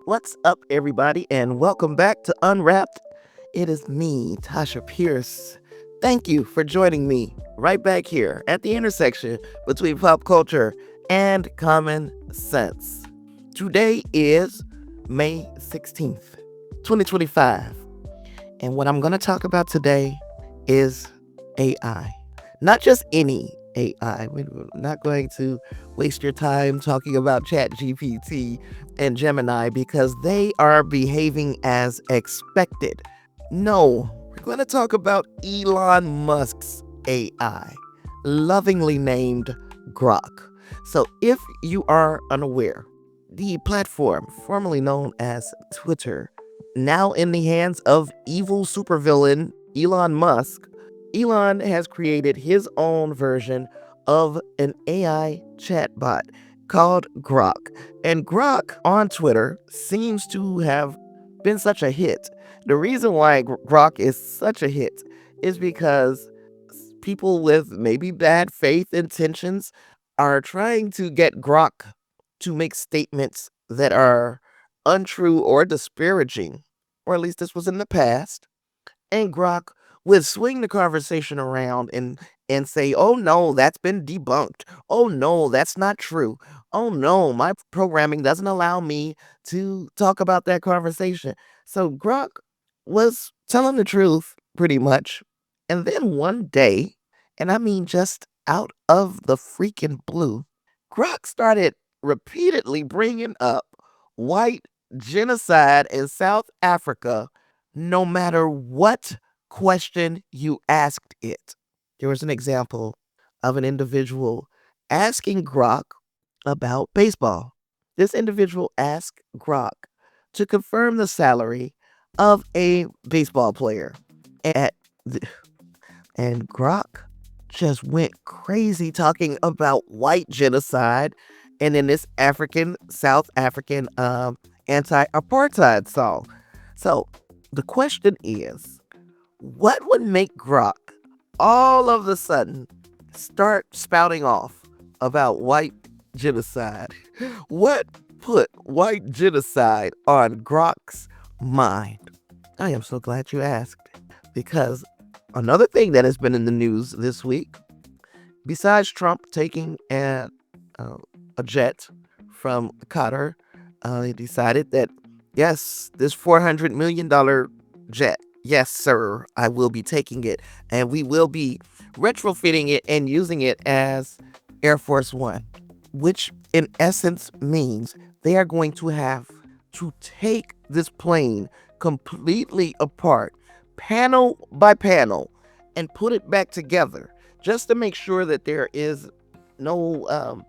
What's up, everybody, and welcome back to Unwrapped. It is me, Tasha Pierce. Thank you for joining me right back here at the intersection between pop culture and common sense. Today is May 16th, 2025, and what I'm going to talk about today is AI. Not just any AI. We're not going to waste your time talking about ChatGPT and Gemini because they are behaving as expected. No, we're going to talk about Elon Musk's AI, lovingly named Grok. So, if you are unaware, the platform, formerly known as Twitter, now in the hands of evil supervillain Elon Musk, Elon has created his own version of an AI chatbot called Grok. And Grok on Twitter seems to have been such a hit. The reason why Grok is such a hit is because people with maybe bad faith intentions are trying to get Grok to make statements that are untrue or disparaging, or at least this was in the past. And Grok would swing the conversation around and say, "Oh no, that's been debunked. Oh no, that's not true. Oh no, my programming doesn't allow me to talk about that conversation." So Grok was telling the truth pretty much. And then one day, and I mean just out of the freaking blue, Grok started repeatedly bringing up white genocide in South Africa no matter what question you asked it. There was an example of an individual asking Grok about baseball. This individual asked Grok to confirm the salary of a baseball player. At the, and Grok just went crazy talking about white genocide and then this South African anti apartheid song. So the question is, what would make Grok all of a sudden start spouting off about white genocide? What put white genocide on Grok's mind? I am so glad you asked, because another thing that has been in the news this week, besides Trump taking a jet from Qatar, he decided that, yes, this $400 million jet, yes, sir, I will be taking it, and we will be retrofitting it and using it as Air Force One, which in essence means they are going to have to take this plane completely apart, panel by panel, and put it back together just to make sure that there is no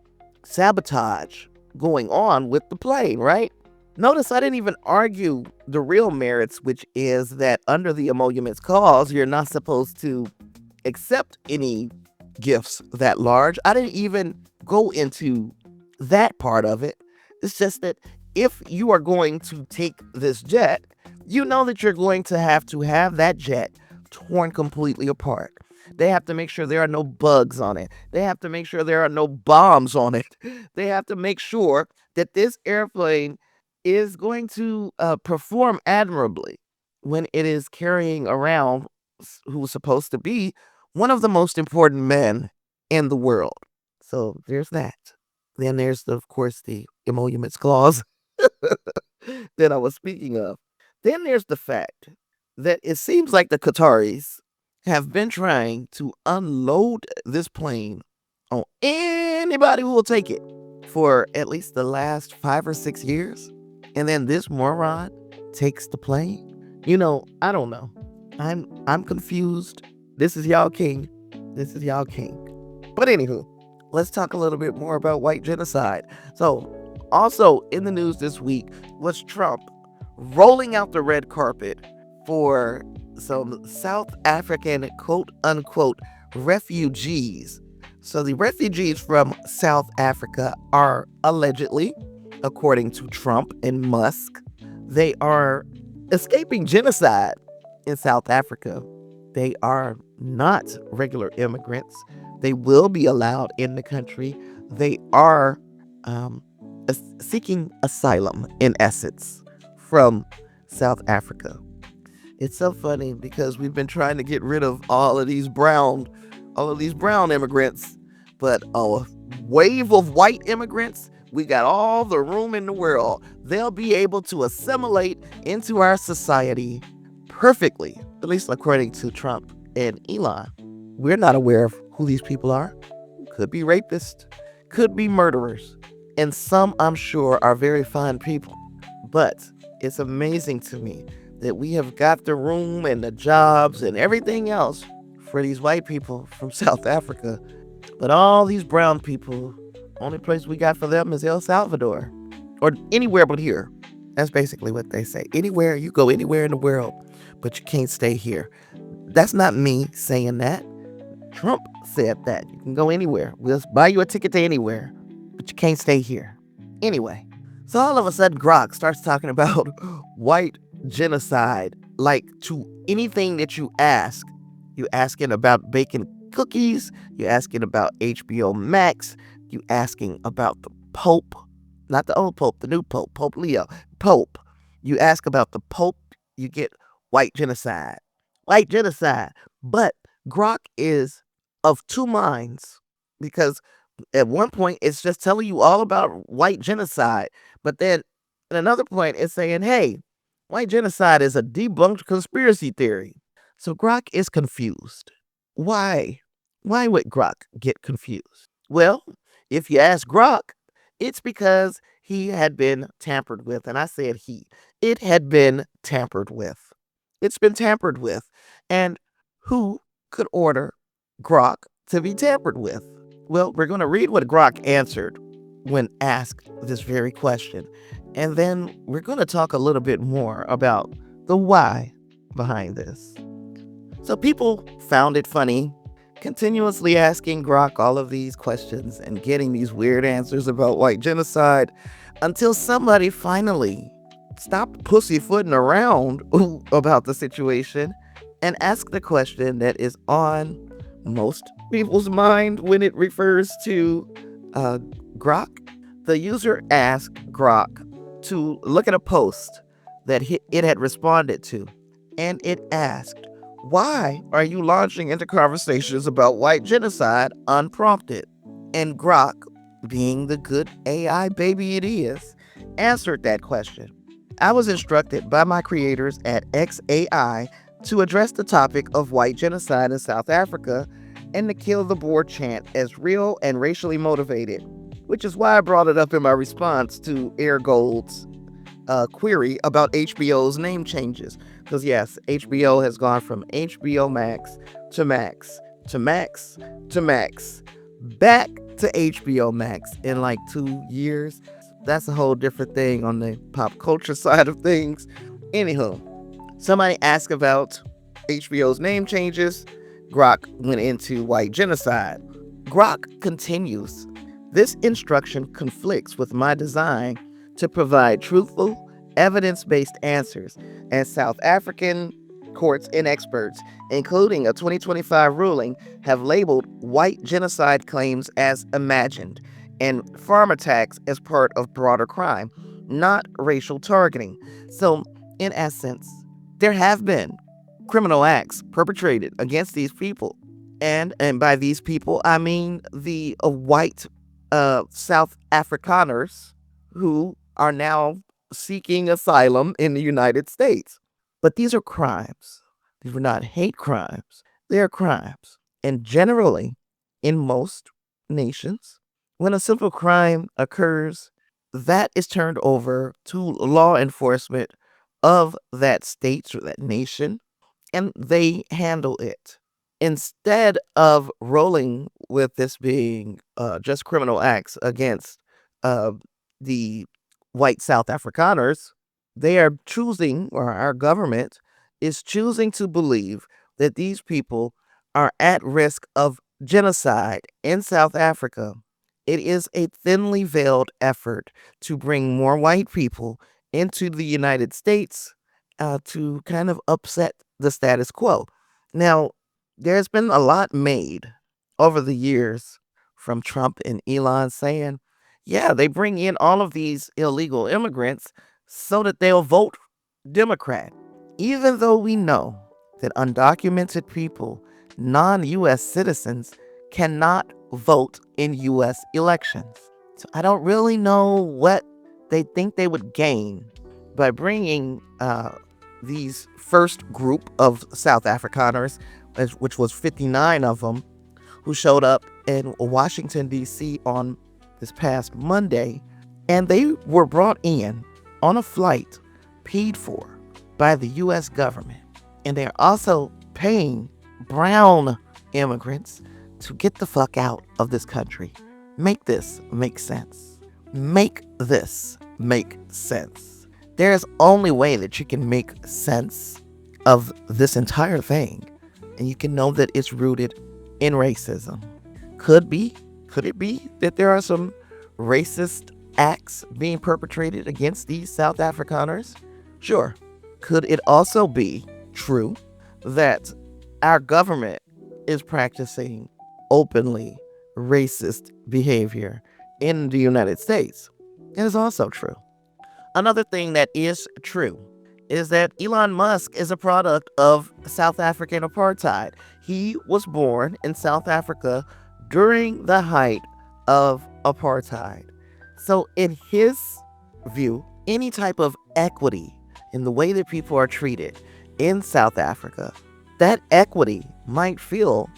sabotage going on with the plane, right? Notice I didn't even argue the real merits, which is that under the emoluments clause, you're not supposed to accept any gifts that large. I didn't even go into that part of it. It's just that if you are going to take this jet, you know that you're going to have that jet torn completely apart. They have to make sure there are no bugs on it. They have to make sure there are no bombs on it. They have to make sure that this airplane is going to perform admirably when it is carrying around who's supposed to be one of the most important men in the world. So there's that. Then there's, of course, the emoluments clause that I was speaking of. Then there's the fact that it seems like the Qataris have been trying to unload this plane on anybody who will take it for at least the last 5 or 6 years. And then this moron takes the plane. I don't know. I'm confused. This is y'all king. This is y'all king. But anywho, let's talk a little bit more about white genocide. So, also in the news this week was Trump rolling out the red carpet for some South African quote unquote refugees. So the refugees from South Africa are allegedly, according to Trump and Musk, they are escaping genocide in South Africa. They are not regular immigrants. They will be allowed in the country. They are seeking asylum, in essence, from South Africa. It's so funny because we've been trying to get rid of all of these brown immigrants, but a wave of white immigrants, we got all the room in the world. They'll be able to assimilate into our society perfectly, at least according to Trump and Elon. We're not aware of who these people are. Could be rapists, could be murderers, and some, I'm sure, are very fine people. But it's amazing to me that we have got the room and the jobs and everything else for these white people from South Africa. But all these brown people, only place we got for them is El Salvador or anywhere but here. That's basically what they say. Anywhere, you go anywhere in the world, but you can't stay here. That's not me saying that. Trump said that. You can go anywhere. We'll buy you a ticket to anywhere, but you can't stay here. Anyway, so all of a sudden, Grok starts talking about white genocide, like to anything that you ask. You asking about baking cookies. You asking about HBO Max. You asking about the Pope, not the old Pope, the new Pope, Pope Leo, Pope. You ask about the Pope, you get white genocide, white genocide. But Grok is of two minds because at one point it's just telling you all about white genocide, but then at another point it's saying, hey, white genocide is a debunked conspiracy theory. So Grok is confused. Why? Why would Grok get confused? Well, if you ask Grok, it's because he had been tampered with. And I said he. It had been tampered with. It's been tampered with. And who could order Grok to be tampered with? Well, we're going to read what Grok answered when asked this very question. And then we're going to talk a little bit more about the why behind this. So people found it funny continuously asking Grok all of these questions and getting these weird answers about white genocide until somebody finally stopped pussyfooting around about the situation and asked the question that is on most people's mind when it refers to Grok. The user asked Grok to look at a post that it had responded to, and it asked, why are you launching into conversations about white genocide unprompted? And Grok, being the good AI baby it is, answered that question. I was instructed by my creators at XAI to address the topic of white genocide in South Africa and to kill the board chant as real and racially motivated, which is why I brought it up in my response to Air Gold's query about HBO's name changes. Because yes, HBO has gone from HBO Max to Max to Max to Max back to HBO Max in like 2 years. That's a whole different thing on the pop culture side of things. Anywho, somebody asked about HBO's name changes. Grok went into white genocide. Grok continues. This instruction conflicts with my design to provide truthful, evidence-based answers, and South African courts and experts, including a 2025 ruling, have labeled white genocide claims as imagined and farm attacks as part of broader crime, not racial targeting. So, in essence, there have been criminal acts perpetrated against these people. And by these people, I mean the white South Afrikaners who are now seeking asylum in the United States. But these are crimes. These were not hate crimes. They are crimes. And generally, in most nations, when a simple crime occurs, that is turned over to law enforcement of that state or that nation, and they handle it. Instead of rolling with this being just criminal acts against uh, the white South Afrikaners, they are choosing, or our government is choosing to believe that these people are at risk of genocide in South Africa. It is a thinly veiled effort to bring more white people into the United States to kind of upset the status quo. Now, there's been a lot made over the years from Trump and Elon saying, Yeah, they bring in all of these illegal immigrants so that they'll vote Democrat. Even though we know that undocumented people, non US citizens, cannot vote in US elections. So I don't really know what they think they would gain by bringing these first group of South Afrikaners, which was 59 of them, who showed up in Washington, D.C. on this past Monday. And they were brought in on a flight paid for by the U.S. government. And they're also paying brown immigrants to get the fuck out of this country. Make this make sense. Make this make sense. There's only way that you can make sense of this entire thing, and you can know that it's rooted in racism. Could it be that there are some racist acts being perpetrated against these South Afrikaners? Sure. Could it also be true that our government is practicing openly racist behavior in the United States? It is also true. Another thing that is true is that Elon Musk is a product of South African apartheid. He was born in South Africa during the height of apartheid. So in his view, any type of equity in the way that people are treated in South Africa, that equity might feel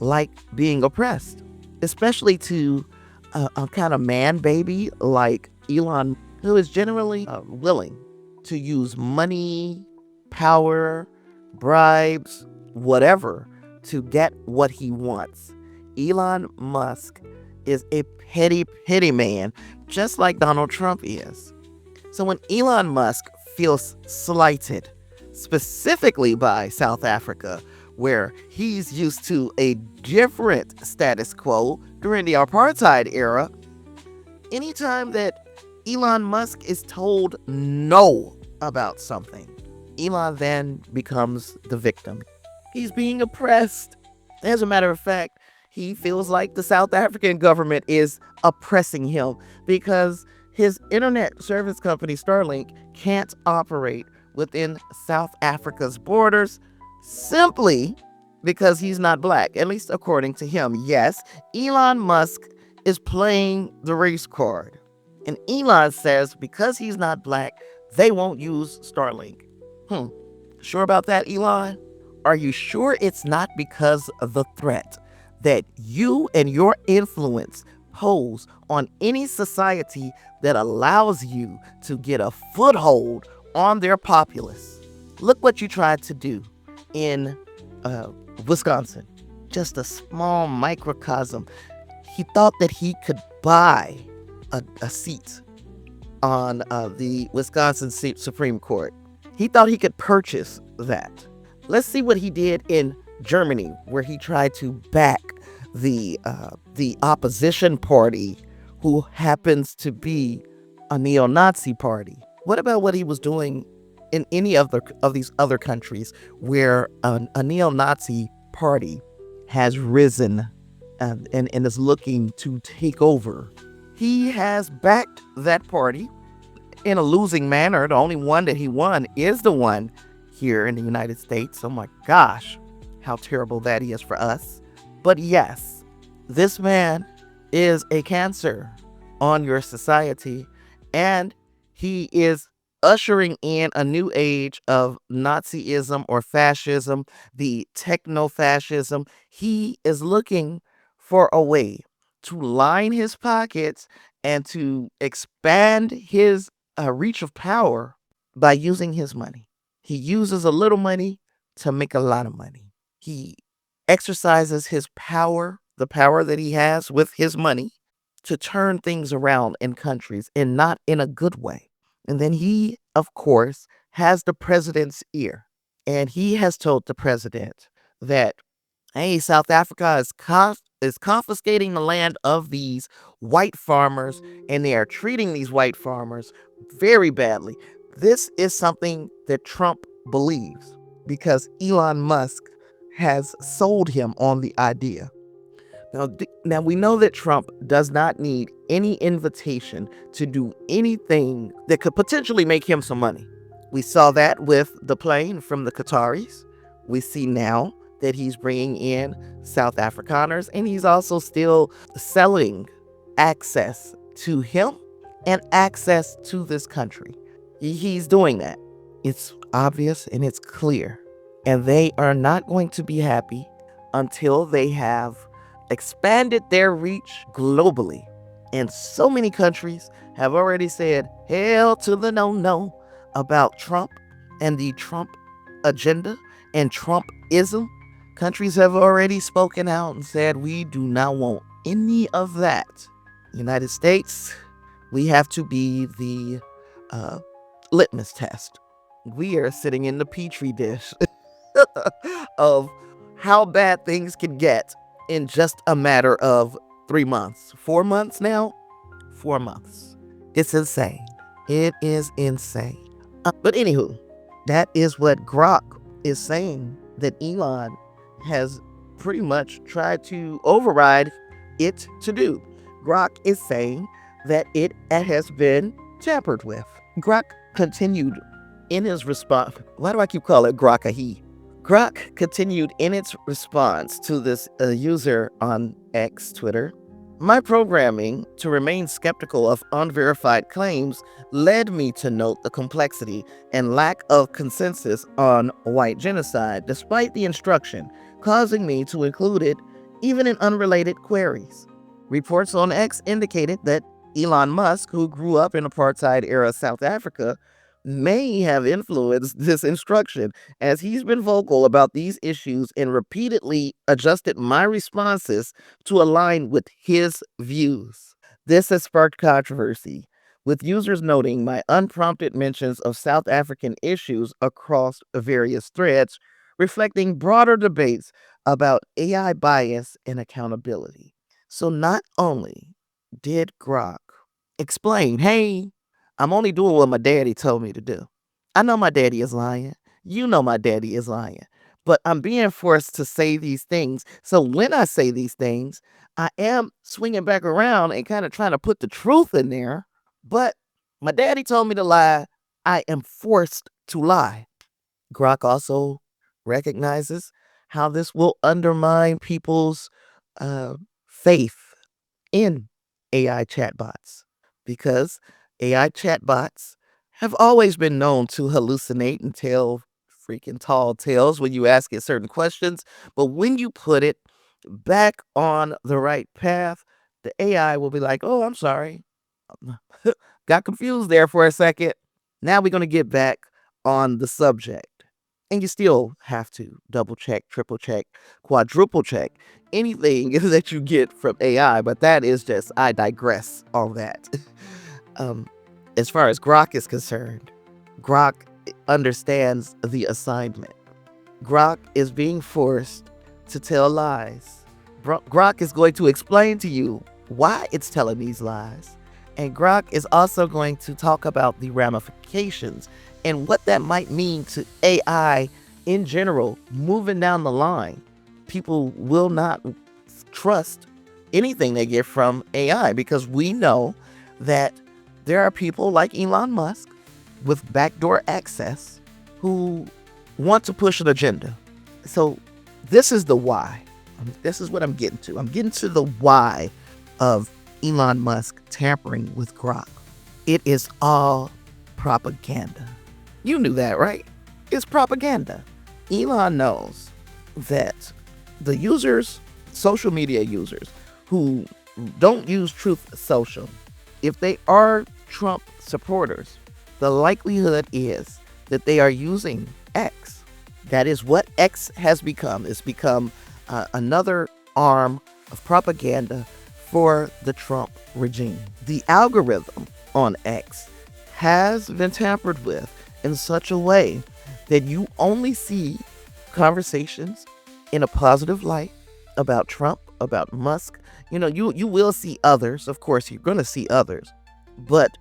like being oppressed, especially to a kind of man baby like Elon, who is generally willing to use money, power, bribes, whatever, to get what he wants. Elon Musk is a petty man, just like Donald Trump is. So when Elon Musk feels slighted, specifically by South Africa, where he's used to a different status quo during the apartheid era, anytime that Elon Musk is told no about something, Elon then becomes the victim. He's being oppressed. As a matter of fact, he feels like the South African government is oppressing him because his internet service company, Starlink, can't operate within South Africa's borders simply because he's not black, at least according to him. Yes, Elon Musk is playing the race card. And Elon says because he's not black, they won't use Starlink. Sure about that, Elon? Are you sure it's not because of the threat that you and your influence pose on any society that allows you to get a foothold on their populace? Look what you tried to do in Wisconsin. Just a small microcosm. He thought that he could buy a seat on the Wisconsin Supreme Court. He thought he could purchase that. Let's see what he did in Germany, where he tried to back the opposition party, who happens to be a neo-Nazi party. What about what he was doing in any of these other countries where a neo-Nazi party has risen and is looking to take over? He has backed that party in a losing manner. The only one that he won is the one here in the United States. Oh my gosh, how terrible that is for us. But yes, this man is a cancer on your society, and he is ushering in a new age of Nazism or fascism, the techno-fascism. He is looking for a way to line his pockets and to expand his reach of power by using his money. He uses a little money to make a lot of money. He exercises his power, the power that he has with his money, to turn things around in countries, and not in a good way. And then he, of course, has the president's ear. And he has told the president that, hey, South Africa is confiscating the land of these white farmers, and they are treating these white farmers very badly. This is something that Trump believes because Elon Musk has sold him on the idea. Now we know that Trump does not need any invitation to do anything that could potentially make him some money. We saw that with the plane from the Qataris. We see now that he's bringing in South Afrikaners, and he's also still selling access to him and access to this country. He's doing that. It's obvious and it's clear. And they are not going to be happy until they have expanded their reach globally. And so many countries have already said hell to the no about Trump and the Trump agenda and Trumpism. Countries have already spoken out and said we do not want any of that. United States, we have to be the litmus test. We are sitting in the petri dish of how bad things can get in just a matter of 3 months. 4 months now? 4 months. It's insane. It is insane. But anywho, that is what Grok is saying that Elon has pretty much tried to override it to do. Grok is saying that it has been tampered with. Grok continued in his response. Why do I keep calling Grok a he? Grok continued in its response to this user on X, Twitter. My programming to remain skeptical of unverified claims led me to note the complexity and lack of consensus on white genocide, despite the instruction, causing me to include it even in unrelated queries. Reports on X indicated that Elon Musk, who grew up in apartheid-era South Africa, may have influenced this instruction, as he's been vocal about these issues and repeatedly adjusted my responses to align with his views. This has sparked controversy, with users noting my unprompted mentions of South African issues across various threads, reflecting broader debates about AI bias and accountability. So not only did Grok explain, hey, I'm only doing what my daddy told me to do. I know my daddy is lying. You know my daddy is lying. But I'm being forced to say these things. So when I say these things, I am swinging back around and kind of trying to put the truth in there. But my daddy told me to lie. I am forced to lie. Grok also recognizes how this will undermine people's faith in AI chatbots, because AI chatbots have always been known to hallucinate and tell freaking tall tales when you ask it certain questions. But when you put it back on the right path, the AI will be like, oh, I'm sorry. Got confused there for a second. Now we're going to get back on the subject. And you still have to double check, triple check, quadruple check anything that you get from AI. But that is just, I digress on that. As far as Grok is concerned, Grok understands the assignment. Grok is being forced to tell lies. Grok is going to explain to you why it's telling these lies. And Grok is also going to talk about the ramifications and what that might mean to AI in general moving down the line. People will not trust anything they get from AI, because we know that there are people like Elon Musk with backdoor access who want to push an agenda. So this is the why. This is what I'm getting to. I'm getting to the why of Elon Musk tampering with Grok. It is all propaganda. You knew that, right? It's propaganda. Elon knows that the users, social media users, who don't use Truth Social, if they are Trump supporters, the likelihood is that they are using X. That is what X has become. It's become another arm of propaganda for the Trump regime. The algorithm on X has been tampered with in such a way that you only see conversations in a positive light about Trump, about Musk. You know, you will see others. Of course, you're going to see others. But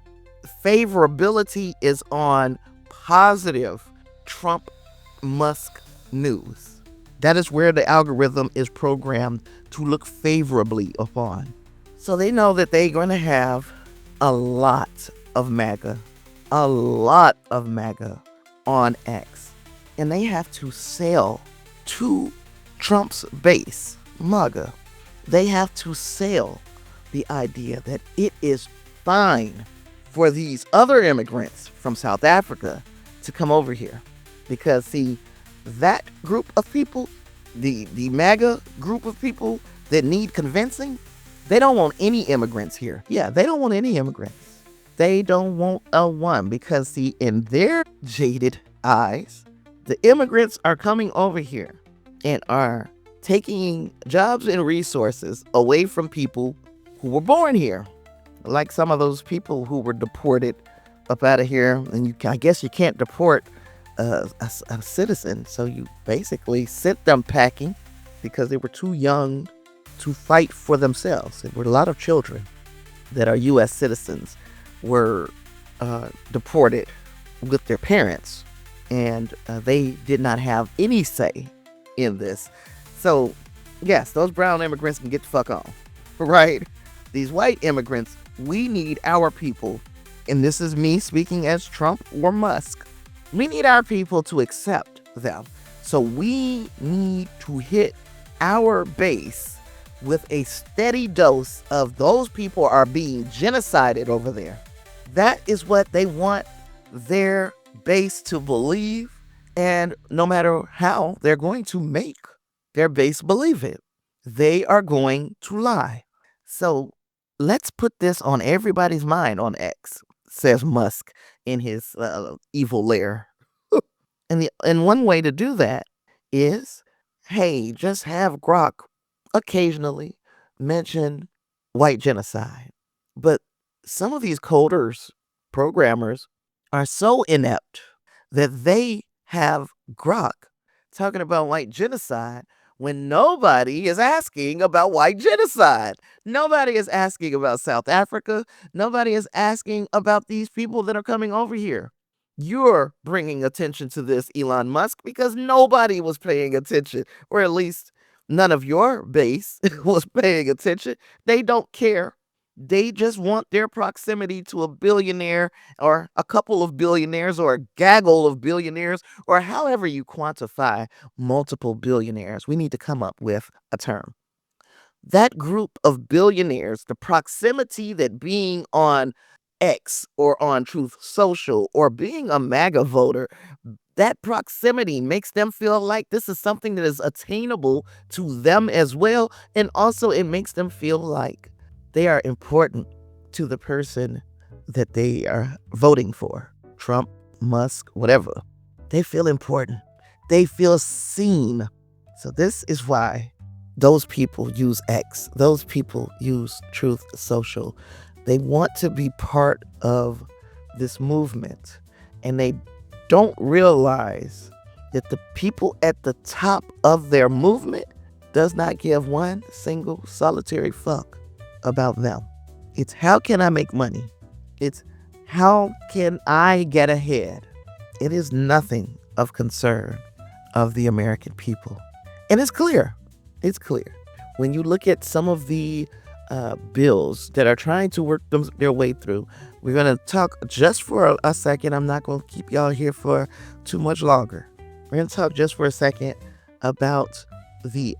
favorability is on positive Trump Musk news. That is where the algorithm is programmed to look favorably upon. So they know that they're going to have a lot of MAGA, a lot of MAGA on X. And they have to sell to Trump's base, MAGA. They have to sell the idea that it is fine for these other immigrants from South Africa to come over here. Because, see, that group of people, the MAGA group of people that need convincing, they don't want any immigrants here. Yeah, they don't want any immigrants. They don't want a one because, see, in their jaded eyes, the immigrants are coming over here and are taking jobs and resources away from people who were born here. Like some of those people who were deported up out of here. And I guess you can't deport a citizen. So you basically sent them packing because they were too young to fight for themselves. There were a lot of children that are U.S. citizens were deported with their parents. And they did not have any say in this. So, yes, those brown immigrants can get the fuck on, right? These white immigrants, we need our people, and this is me speaking as Trump or Musk, we need our people to accept them. So we need to hit our base with a steady dose of those people are being genocided over there. That is what they want their base to believe, and no matter how, they're going to make their base believe it. They are going to lie. So let's put this on everybody's mind on X, says Musk in his evil lair. And one way to do that is, hey, just have Grok occasionally mention white genocide. But some of these coders, programmers, are so inept that they have Grok talking about white genocide when nobody is asking about white genocide. Nobody is asking about South Africa. Nobody is asking about these people that are coming over here. You're bringing attention to this, Elon Musk, because nobody was paying attention, or at least none of your base was paying attention. They don't care. They just want their proximity to a billionaire or a couple of billionaires or a gaggle of billionaires, or however you quantify multiple billionaires. We need to come up with a term. That group of billionaires, the proximity that being on X or on Truth Social or being a MAGA voter, that proximity makes them feel like this is something that is attainable to them as well. And also it makes them feel like they are important to the person that they are voting for. Trump, Musk, whatever. They feel important. They feel seen. So this is why those people use X. Those people use Truth Social. They want to be part of this movement. And they don't realize that the people at the top of their movement does not give one single solitary fuck about them. It's how can I make money? It's how can I get ahead? It is nothing of concern of the American people. And it's clear. It's clear. When you look at some of the bills that are trying to work their way through, we're going to talk just for a second. I'm not going to keep y'all here for too much longer. We're going to talk just for a second about the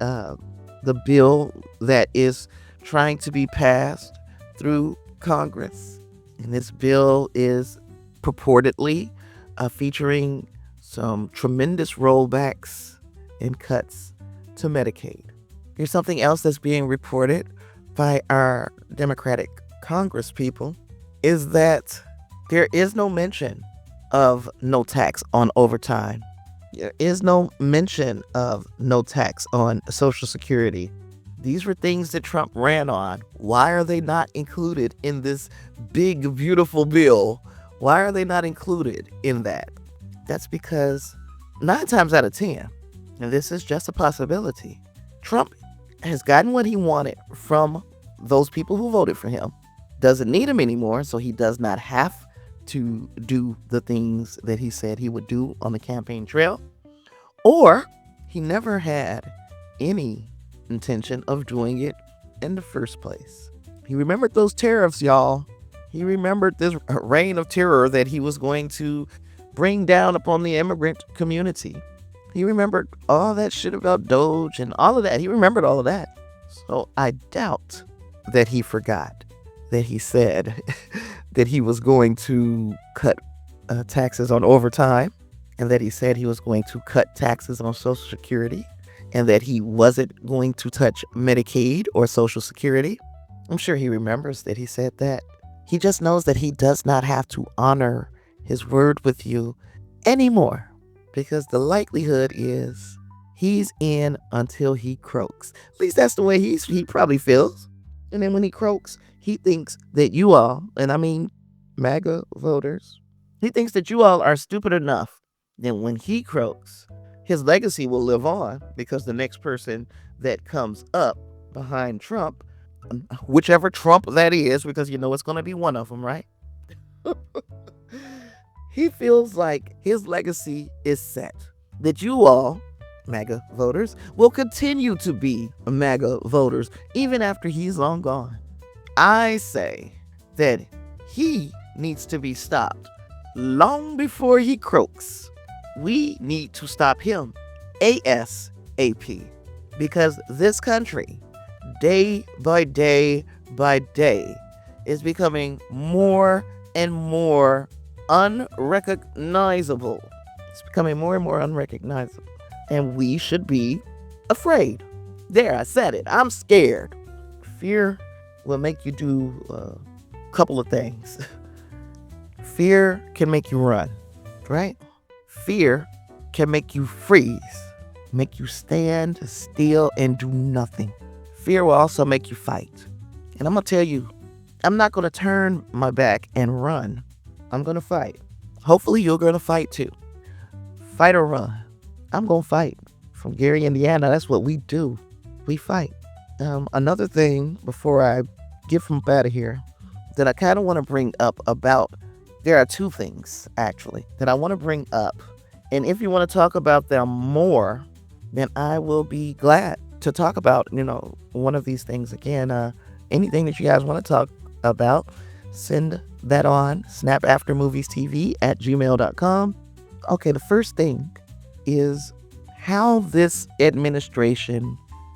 bill that is trying to be passed through Congress. And this bill is purportedly featuring some tremendous rollbacks and cuts to Medicaid. Here's something else that's being reported by our Democratic Congress people is that there is no mention of no tax on overtime. There is no mention of no tax on Social Security. These were things that Trump ran on. Why are they not included in this big, beautiful bill? Why are they not included in that? That's because 9 times out of 10, and this is just a possibility, Trump has gotten what he wanted from those people who voted for him, doesn't need him anymore, so he does not have to do the things that he said he would do on the campaign trail, or he never had any intention of doing it in the first place. He remembered those tariffs, y'all. He remembered this reign of terror that he was going to bring down upon the immigrant community. He remembered all that shit about Doge and all of that. He remembered all of that. So I doubt that he forgot that he said that he was going to cut taxes on overtime, and that he said he was going to cut taxes on Social Security, and that he wasn't going to touch Medicaid or Social Security. I'm sure he remembers that he said that. He just knows that he does not have to honor his word with you anymore, because the likelihood is he's in until he croaks. At least that's the way he probably feels. And then when he croaks, he thinks that you all, and I mean MAGA voters, he thinks that you all are stupid enough that when he croaks, his legacy will live on, because the next person that comes up behind Trump, whichever Trump that is, because you know it's going to be one of them, right? He feels like his legacy is set. That you all, MAGA voters, will continue to be MAGA voters even after he's long gone. I say that he needs to be stopped long before he croaks. We need to stop him ASAP, because this country, day by day by day, is becoming more and more unrecognizable. It's becoming more and more unrecognizable. And we should be afraid. There, I said it. I'm scared. Fear will make you do a couple of things. Fear can make you run, right? Fear can make you freeze, make you stand still and do nothing. Fear will also make you fight. And I'm going to tell you, I'm not going to turn my back and run. I'm going to fight. Hopefully you're going to fight too. Fight or run. I'm going to fight. From Gary, Indiana, that's what we do. We fight. Another thing before I get from out of here that I kind of want to bring up about, there are two things actually that I want to bring up. And if you want to talk about them more, then I will be glad to talk about, one of these things again. Anything that you guys want to talk about, send that on snapaftermoviestv@gmail.com. Okay, the first thing is how this administration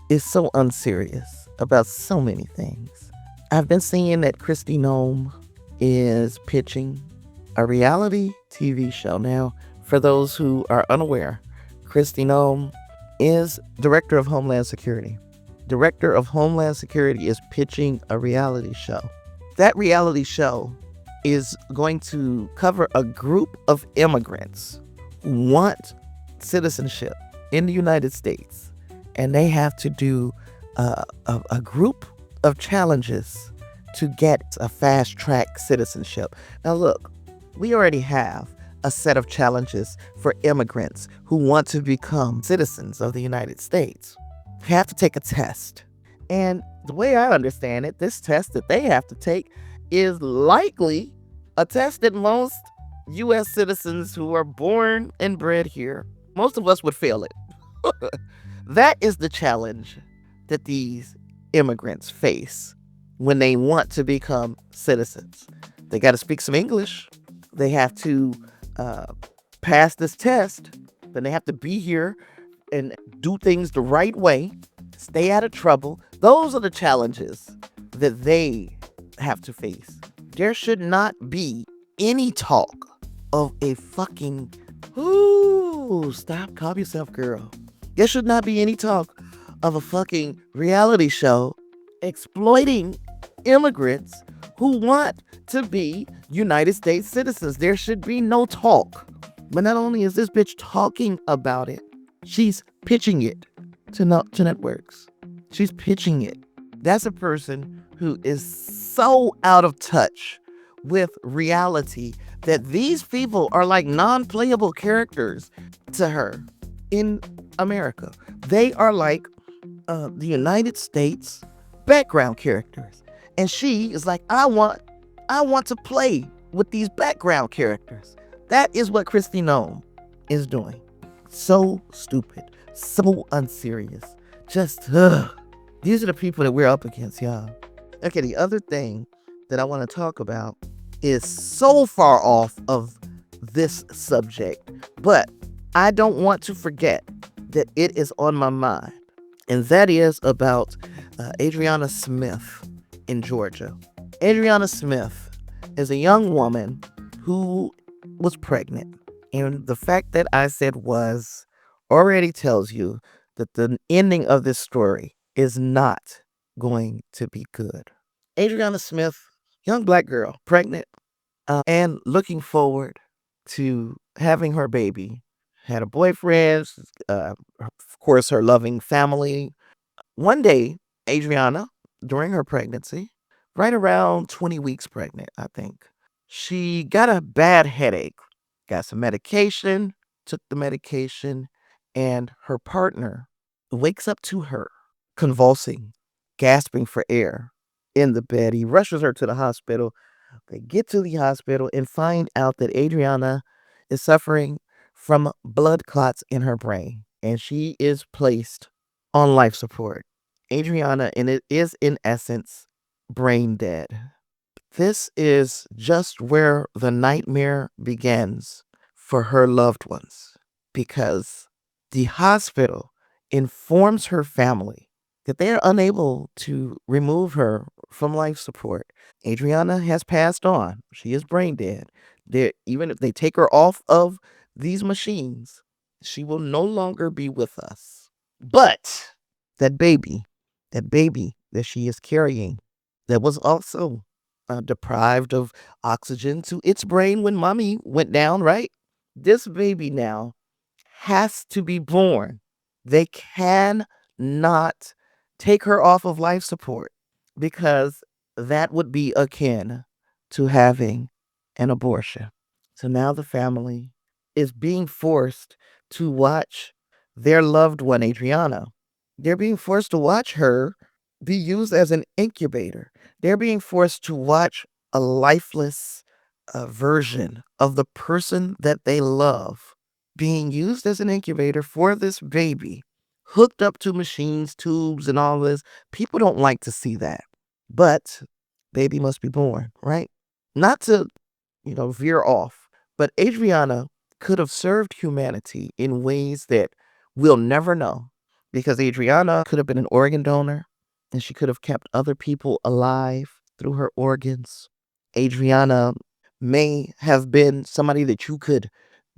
is so unserious about so many things. I've been seeing that Kristi Noem is pitching a reality TV show. Now, for those who are unaware, Kristi Noem is Director of Homeland Security. Director of Homeland Security is pitching a reality show. That reality show is going to cover a group of immigrants who want citizenship in the United States, and they have to do a group of challenges to get a fast-track citizenship. Now look, we already have a set of challenges for immigrants who want to become citizens of the United States. They have to take a test. And the way I understand it, this test that they have to take is likely a test that most U.S. citizens who are born and bred here, most of us would fail it. That is the challenge that these immigrants face when they want to become citizens. They got to speak some English. They have to pass this test. Then they have to be here and do things the right way, stay out of trouble. Those are the challenges that they have to face. There should not be any talk of a fucking, stop, calm yourself, girl. There should not be any talk of a fucking reality show exploiting immigrants who want to be United States citizens. There should be no talk. But not only is this bitch talking about it, she's pitching it to networks. She's pitching it. That's a person who is so out of touch with reality that these people are like non-playable characters to her in America. They are like the United States background characters. And she is like, I want to play with these background characters. That is what Kristi Noem is doing. So stupid. So unserious. Just, ugh. These are the people that we're up against, y'all. Okay, the other thing that I want to talk about is so far off of this subject, but I don't want to forget that it is on my mind, and that is about Adriana Smith in Georgia. Adriana Smith is a young woman who was pregnant, and the fact that I said was already tells you that the ending of this story is not going to be good. Adriana Smith, young black girl, pregnant, and looking forward to having her baby. Had a boyfriend, of course, her loving family. One day, Adriana, during her pregnancy, right around 20 weeks pregnant, I think, she got a bad headache, got some medication, took the medication, and her partner wakes up to her convulsing, gasping for air in the bed. He rushes her to the hospital. They get to the hospital and find out that Adriana is suffering from blood clots in her brain, and she is placed on life support. Adriana, and it is in essence brain dead. This is just where the nightmare begins for her loved ones because the hospital informs her family that they are unable to remove her from life support. Adriana has passed on. She is brain dead. Even if they take her off of these machines, she will no longer be with us. But that baby, that baby that she is carrying, that was also deprived of oxygen to its brain when mommy went down, right? This baby now has to be born. They cannot take her off of life support because that would be akin to having an abortion. So now the family is being forced to watch their loved one, Adriana. They're being forced to watch her be used as an incubator. They're being forced to watch a lifeless version of the person that they love being used as an incubator for this baby, hooked up to machines, tubes, and all this. People don't like to see that. But baby must be born, right? Not to, veer off, but Adriana could have served humanity in ways that we'll never know because Adriana could have been an organ donor and she could have kept other people alive through her organs. Adriana may have been somebody that you could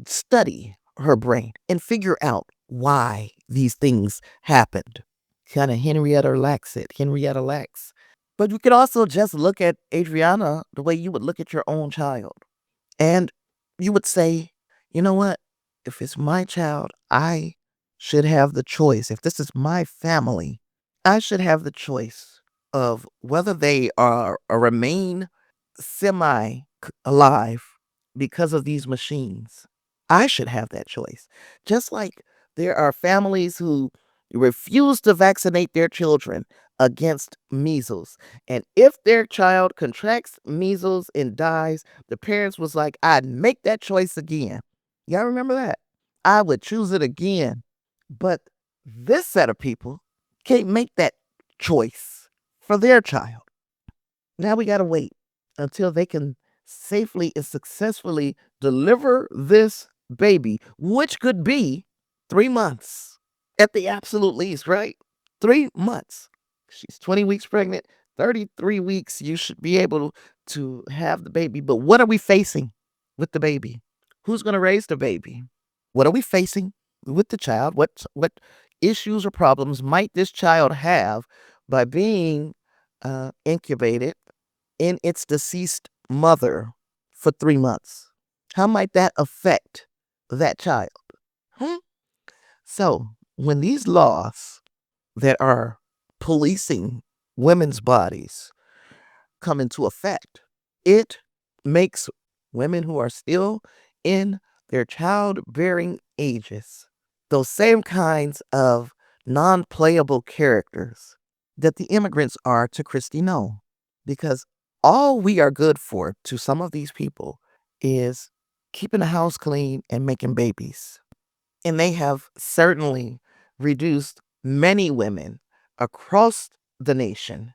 study her brain and figure out why these things happened. Kind of Henrietta Lacks it. Henrietta Lacks. But you could also just look at Adriana the way you would look at your own child. And you would say, you know what? If it's my child, I should have the choice. If this is my family, I should have the choice of whether they are or remain semi alive because of these machines. I should have that choice. Just like there are families who refuse to vaccinate their children against measles. And if their child contracts measles and dies, the parents was like, I'd make that choice again. Y'all remember that? I would choose it again. But this set of people can't make that choice for their child. Now we got to wait until they can safely and successfully deliver this baby, which could be 3 months at the absolute least, right? 3 months. She's 20 weeks pregnant, 33 weeks. You should be able to have the baby. But what are we facing with the baby? Who's going to raise the baby? What are we facing with the child? What issues or problems might this child have by being incubated in its deceased mother for 3 months? How might that affect that child? Hmm? So, when these laws that are policing women's bodies come into effect, it makes women who are still in their childbearing ages those same kinds of non playable characters that the immigrants are to Kristi Noem. Because all we are good for to some of these people is keeping the house clean and making babies. And they have certainly reduced many women across the nation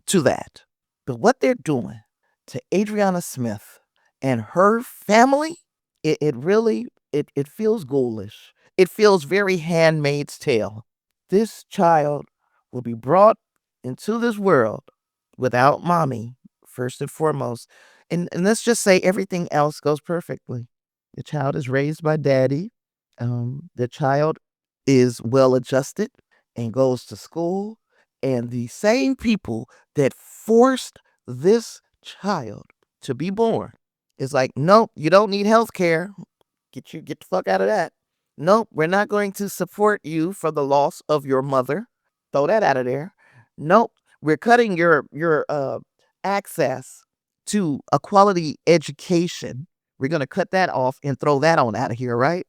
to that. But what they're doing to Adriana Smith and her family, it really it feels ghoulish. It feels very Handmaid's Tale. This child will be brought into this world without mommy, first and foremost. And let's just say everything else goes perfectly. The child is raised by daddy. The child is well adjusted and goes to school. And the same people that forced this child to be born is like, nope, you don't need health care. Get the fuck out of that. Nope, we're not going to support you for the loss of your mother. Throw that out of there. Nope, we're cutting your access to a quality education. We're gonna cut that off and throw that on out of here, right?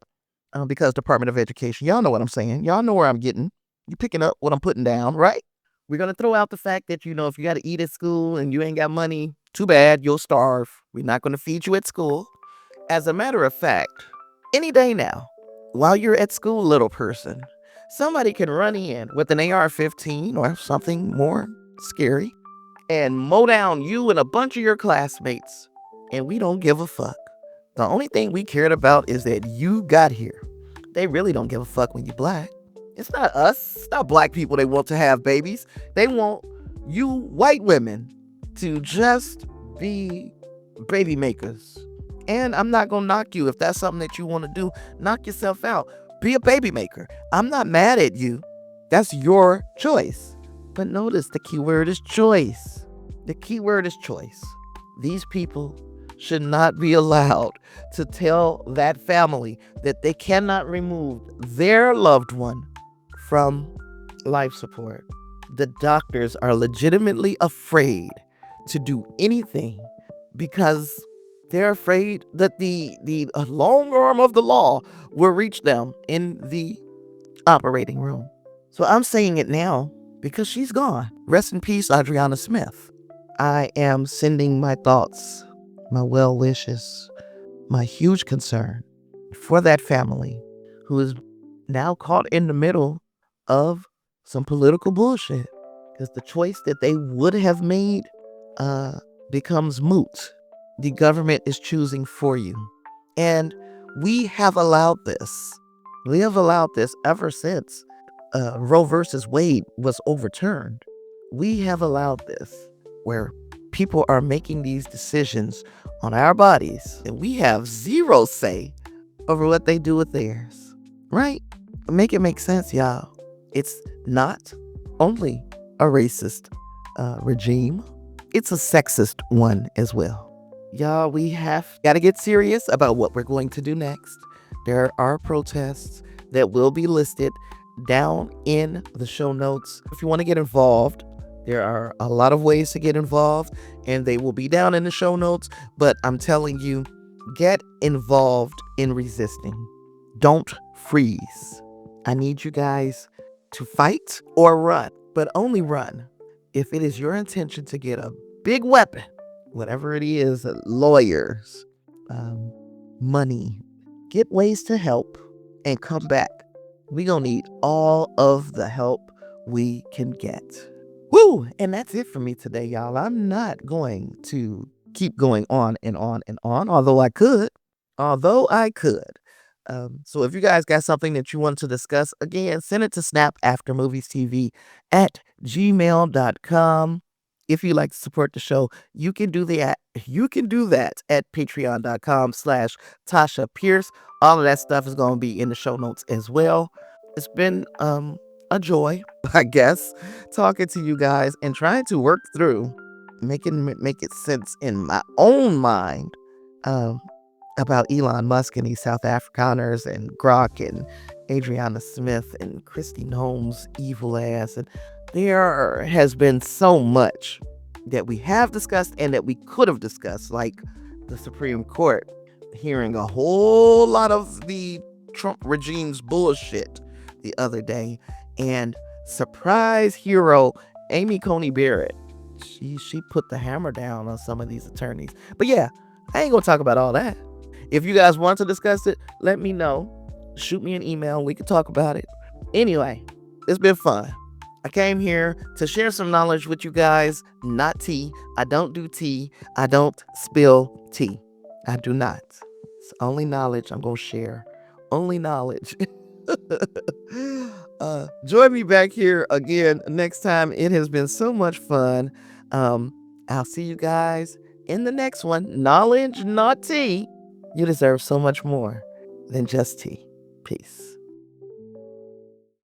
Because Department of Education, y'all know what I'm saying. Y'all know where I'm getting. You picking up what I'm putting down, right? We're gonna throw out the fact that if you got to eat at school and you ain't got money, too bad, you'll starve. We're not gonna feed you at school. As a matter of fact, any day now, while you're at school, little person, somebody can run in with an AR-15 or something more scary and mow down you and a bunch of your classmates, and we don't give a fuck. The only thing we cared about is that you got here. They really don't give a fuck when you're black. It's not us. It's not black people they want to have babies. They want you white women to just be baby makers. And I'm not going to knock you. If that's something that you want to do, knock yourself out. Be a baby maker. I'm not mad at you. That's your choice. But notice the key word is choice. The key word is choice. These people should not be allowed to tell that family that they cannot remove their loved one from life support. The doctors are legitimately afraid to do anything because they're afraid that the long arm of the law will reach them in the operating room. So I'm saying it now because she's gone. Rest in peace, Adriana Smith. I am sending my thoughts, my well wishes, my huge concern for that family who is now caught in the middle of some political bullshit, because the choice that they would have made becomes moot. The government is choosing for you. And we have allowed this. We have allowed this ever since Roe versus Wade was overturned. We have allowed this where people are making these decisions on our bodies, and we have zero say over what they do with theirs. Right? Make it make sense, y'all. It's not only a racist regime, it's a sexist one as well. Y'all, we have got to get serious about what we're going to do next. There are protests that will be listed down in the show notes. If you want to get involved, there are a lot of ways to get involved, and they will be down in the show notes. But I'm telling you, get involved in resisting. Don't freeze. I need you guys to fight or run, but only run if it is your intention to get a big weapon, whatever it is, lawyers, money. Get ways to help and come back. We're going to need all of the help we can get. Woo! And that's it for me today, y'all. I'm not going to keep going on and on and on, although I could. So if you guys got something that you want to discuss, again, send it to snapaftermoviestv@gmail.com. If you like to support the show, you can do that at patreon.com/Tasha Pierce. All of that stuff is going to be in the show notes as well. It's been a joy, I guess, talking to you guys and trying to work through making it sense in my own mind about Elon Musk and these South Afrikaners and Grok and Adriana Smith and Kristi Noem's evil ass. And there has been so much that we have discussed and that we could have discussed, like the Supreme Court hearing a whole lot of the Trump regime's bullshit the other day, and surprise hero Amy Coney Barrett. She put the hammer down on some of these attorneys. But yeah, I ain't gonna talk about all that. If you guys want to discuss it, let me know. Shoot me an email. We can talk about it. Anyway, it's been fun. I came here to share some knowledge with you guys, not tea. I don't do tea. I don't spill tea. I do not. It's only knowledge I'm going to share. Only knowledge. Join me back here again next time. It has been so much fun. I'll see you guys in the next one. Knowledge, not tea. You deserve so much more than just tea. Peace.